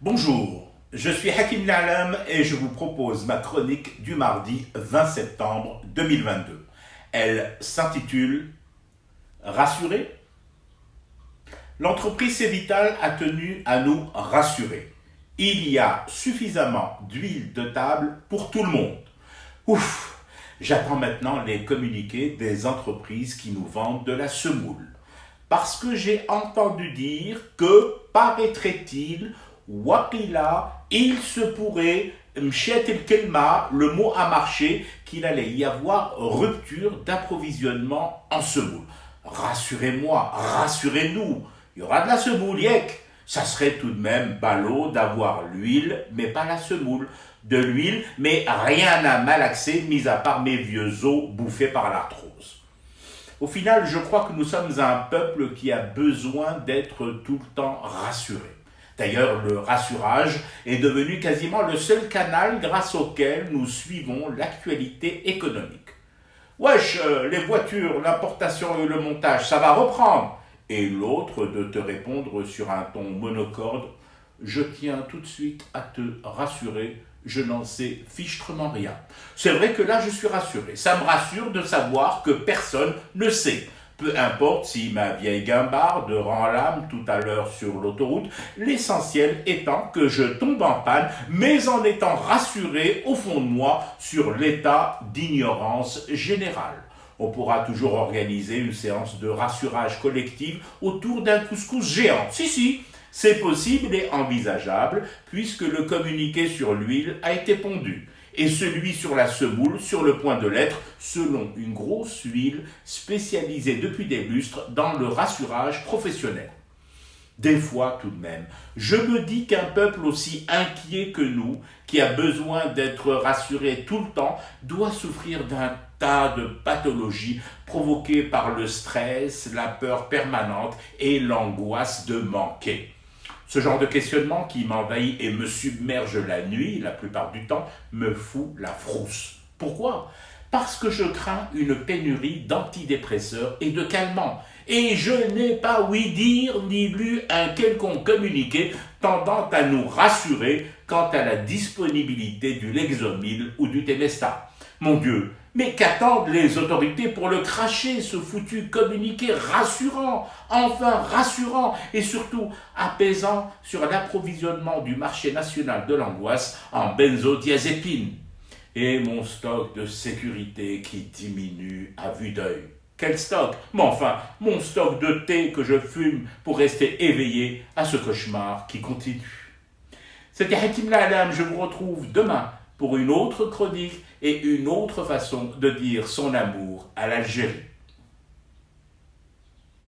Bonjour, je suis Hakim Na'alam et je vous propose ma chronique du mardi 20 septembre 2022. Elle s'intitule Rassurer. L'entreprise Cévital a tenu à nous rassurer. Il y a suffisamment d'huile de table pour tout le monde. Ouf, j'attends maintenant les communiqués des entreprises qui nous vendent de la semoule. Parce que j'ai entendu dire que, paraîtrait-il, Wakila, il se pourrait, Mchet el Kelma, le mot a marché, qu'il allait y avoir rupture d'approvisionnement en semoule. Rassurez-moi, rassurez-nous, il y aura de la semoule, yek. Ça serait tout de même ballot d'avoir l'huile, mais pas la semoule. De l'huile, mais rien à malaxer, mis à part mes vieux os bouffés par l'arthrose. Au final, je crois que nous sommes un peuple qui a besoin d'être tout le temps rassuré. D'ailleurs, le rassurage est devenu quasiment le seul canal grâce auquel nous suivons l'actualité économique. Wesh, les voitures, l'importation et le montage, ça va reprendre. Et l'autre de te répondre sur un ton monocorde, je tiens tout de suite à te rassurer, je n'en sais fichtrement rien. C'est vrai que là, je suis rassuré. Ça me rassure de savoir que personne ne sait. Peu importe si ma vieille guimbarde rend l'âme tout à l'heure sur l'autoroute, l'essentiel étant que je tombe en panne, mais en étant rassuré au fond de moi sur l'état d'ignorance générale. On pourra toujours organiser une séance de rassurage collectif autour d'un couscous géant. Si, c'est possible et envisageable puisque le communiqué sur l'huile a été pondu et celui sur la semoule sur le point de l'être selon une grosse huile spécialisée depuis des lustres dans le rassurage professionnel. Des fois tout de même, je me dis qu'un peuple aussi inquiet que nous, qui a besoin d'être rassuré tout le temps, doit souffrir d'un tas de pathologies provoquées par le stress, la peur permanente et l'angoisse de manquer. Ce genre de questionnement qui m'envahit et me submerge la nuit, la plupart du temps, me fout la frousse. Pourquoi ? Parce que je crains une pénurie d'antidépresseurs et de calmants. Et je n'ai pas ouï dire ni lu un quelconque communiqué tendant à nous rassurer quant à la disponibilité du Lexomil ou du Temesta. Mon Dieu, mais qu'attendent les autorités pour le cracher, ce foutu communiqué rassurant, enfin rassurant et surtout apaisant sur l'approvisionnement du marché national de l'angoisse en benzodiazépine et mon stock de sécurité qui diminue à vue d'œil. Quel stock? Mais enfin, mon stock de thé que je fume pour rester éveillé à ce cauchemar qui continue. C'était Hakim Na'alam, je vous retrouve demain pour une autre chronique et une autre façon de dire son amour à l'Algérie.